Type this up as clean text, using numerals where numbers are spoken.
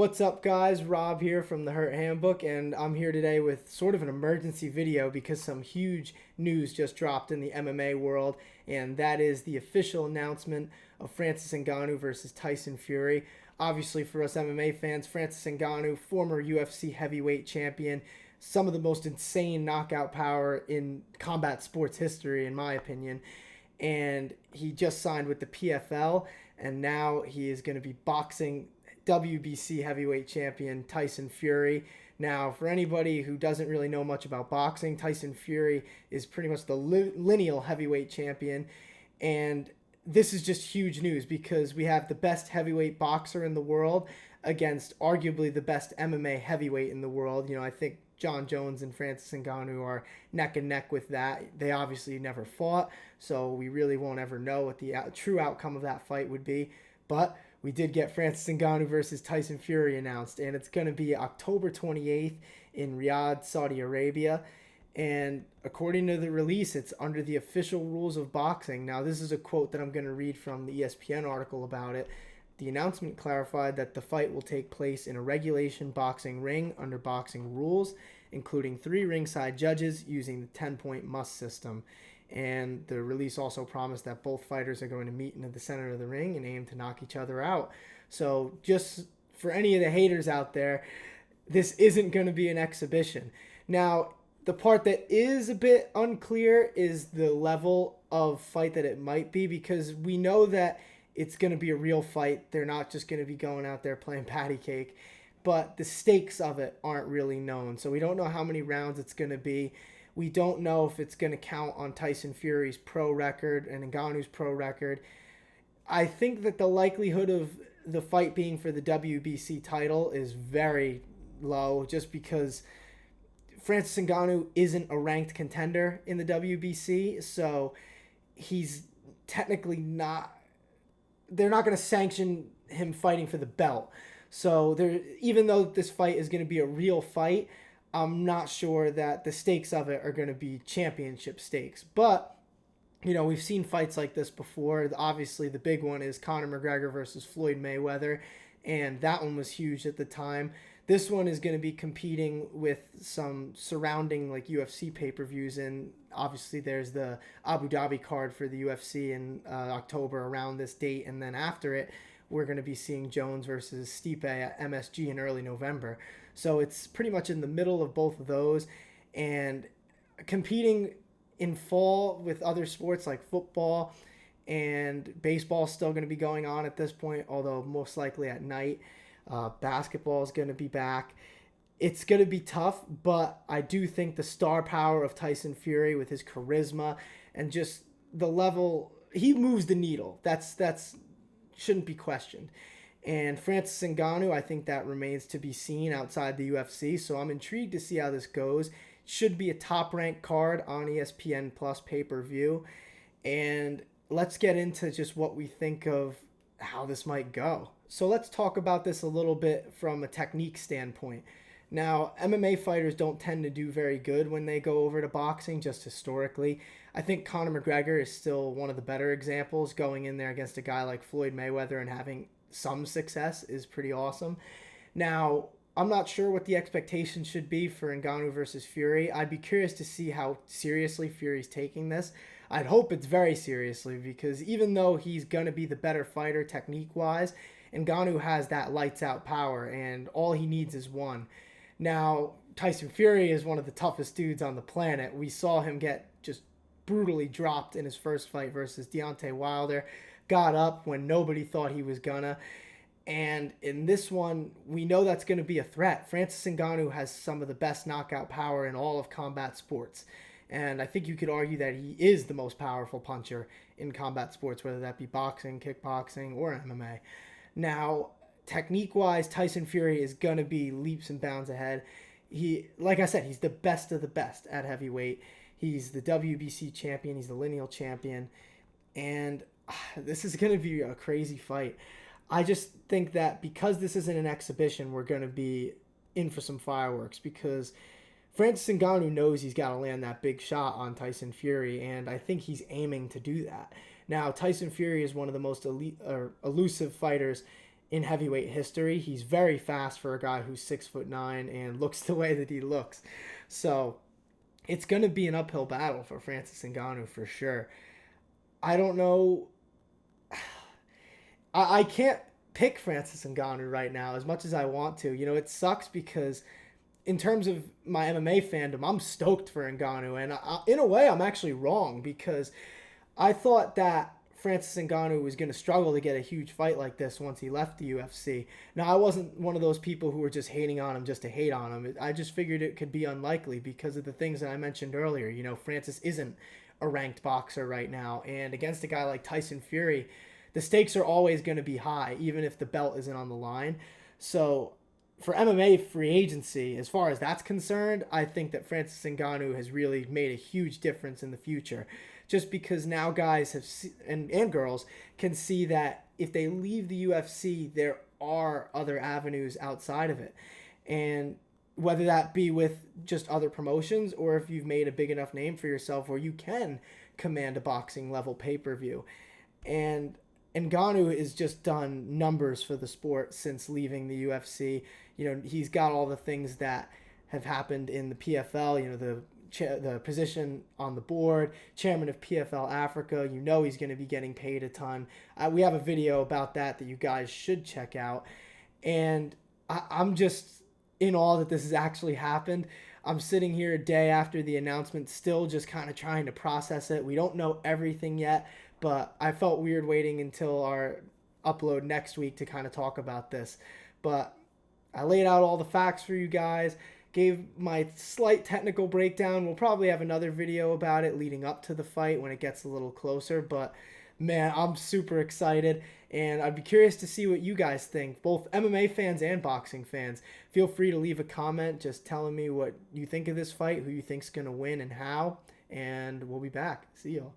What's up, guys? Rob here from the Hurt Handbook, and I'm here today with sort of an emergency video because some huge news just dropped in the MMA world, and that is the official announcement of Francis Ngannou versus Tyson Fury. Obviously, for us MMA fans, Francis Ngannou, former UFC Heavyweight Champion, some of the most insane knockout power in combat sports history, in my opinion, and he just signed with the PFL, and now he is going to be boxing WBC Heavyweight Champion Tyson Fury. Now, for anybody who doesn't really know much about boxing, Tyson Fury is pretty much the lineal heavyweight champion, and this is just huge news because we have the best heavyweight boxer in the world against arguably the best MMA heavyweight in the world. I think John Jones and Francis Ngannou are neck and neck with that. They obviously never fought, so we really won't ever know what the true outcome of that fight would be. But we did get Francis Ngannou versus Tyson Fury announced, and it's going to be October 28th in Riyadh, Saudi Arabia. And according to the release, it's under the official rules of boxing. Now, this is a quote that I'm going to read from the ESPN article about it. The announcement clarified that the fight will take place in a regulation boxing ring under boxing rules, including 3 ringside judges using the 10-point must system. And the release also promised that both fighters are going to meet into the center of the ring and aim to knock each other out. So just for any of the haters out there, this isn't going to be an exhibition. Now, the part that is a bit unclear is the level of fight that it might be, because we know that it's going to be a real fight. They're not just going to be going out there playing patty cake, but the stakes of it aren't really known. So we don't know how many rounds it's going to be. We don't know if it's going to count on Tyson Fury's pro record and Ngannou's pro record. I think that the likelihood of the fight being for the WBC title is very low, just because Francis Ngannou isn't a ranked contender in the WBC, so he's technically not. They're not going to sanction him fighting for the belt. So even though this fight is going to be a real fight, I'm not sure that the stakes of it are going to be championship stakes. But, we've seen fights like this before. Obviously, the big one is Conor McGregor versus Floyd Mayweather, and that one was huge at the time. This one is going to be competing with some surrounding UFC pay-per-views, and obviously there's the Abu Dhabi card for the UFC in October around this date, and then after it, we're going to be seeing Jones versus Stipe at MSG in early November. So it's pretty much in the middle of both of those, and competing in fall with other sports like football and baseball is still going to be going on at this point, although most likely at night. Basketball is going to be back. It's going to be tough, but I do think the star power of Tyson Fury with his charisma and just the level, he moves the needle. That's shouldn't be questioned. And Francis Ngannou, I think that remains to be seen outside the UFC, so I'm intrigued to see how this goes. It should be a top-ranked card on ESPN Plus pay-per-view. And let's get into just what we think of how this might go. So let's talk about this a little bit from a technique standpoint. Now, MMA fighters don't tend to do very good when they go over to boxing, just historically. I think Conor McGregor is still one of the better examples. Going in there against a guy like Floyd Mayweather and having some success is pretty awesome. Now, I'm not sure what the expectations should be for Ngannou versus Fury. I'd be curious to see how seriously Fury's taking this. I'd hope it's very seriously, because even though he's going to be the better fighter technique-wise, Ngannou has that lights-out power, and all he needs is one. Now, Tyson Fury is one of the toughest dudes on the planet. We saw him get just brutally dropped in his first fight versus Deontay Wilder. Got up when nobody thought he was gonna. And in this one, we know that's going to be a threat. Francis Ngannou has some of the best knockout power in all of combat sports. And I think you could argue that he is the most powerful puncher in combat sports, whether that be boxing, kickboxing, or MMA. Now, technique-wise, Tyson Fury is going to be leaps and bounds ahead. Like I said, he's the best of the best at heavyweight. He's the WBC champion. He's the lineal champion. And this is going to be a crazy fight. I just think that because this isn't an exhibition, we're going to be in for some fireworks, because Francis Ngannou knows he's got to land that big shot on Tyson Fury, and I think he's aiming to do that. Now, Tyson Fury is one of the most elusive fighters in heavyweight history. He's very fast for a guy who's 6'9" and looks the way that he looks. So it's going to be an uphill battle for Francis Ngannou for sure. I don't know. I can't pick Francis Ngannou right now as much as I want to. It sucks because in terms of my MMA fandom, I'm stoked for Ngannou. And in a way, I'm actually wrong because I thought that Francis Ngannou was going to struggle to get a huge fight like this once he left the UFC. Now, I wasn't one of those people who were just hating on him just to hate on him. I just figured it could be unlikely because of the things that I mentioned earlier. Francis isn't a ranked boxer right now. And against a guy like Tyson Fury, the stakes are always going to be high, even if the belt isn't on the line. So for MMA free agency, as far as that's concerned, I think that Francis Ngannou has really made a huge difference in the future. Just because now guys and girls can see that if they leave the UFC, there are other avenues outside of it. And whether that be with just other promotions or if you've made a big enough name for yourself where you can command a boxing level pay-per-view. And Ngannou has just done numbers for the sport since leaving the UFC. He's got all the things that have happened in the PFL, the position on the board, chairman of PFL Africa. He's going to be getting paid a ton. We have a video about that you guys should check out. And I'm just in awe that this has actually happened. I'm sitting here a day after the announcement, still just kind of trying to process it. We don't know everything yet, but I felt weird waiting until our upload next week to kind of talk about this. But I laid out all the facts for you guys, gave my slight technical breakdown. We'll probably have another video about it leading up to the fight when it gets a little closer. But man, I'm super excited, and I'd be curious to see what you guys think, both MMA fans and boxing fans. Feel free to leave a comment just telling me what you think of this fight, who you think's going to win, and how. And we'll be back. See y'all.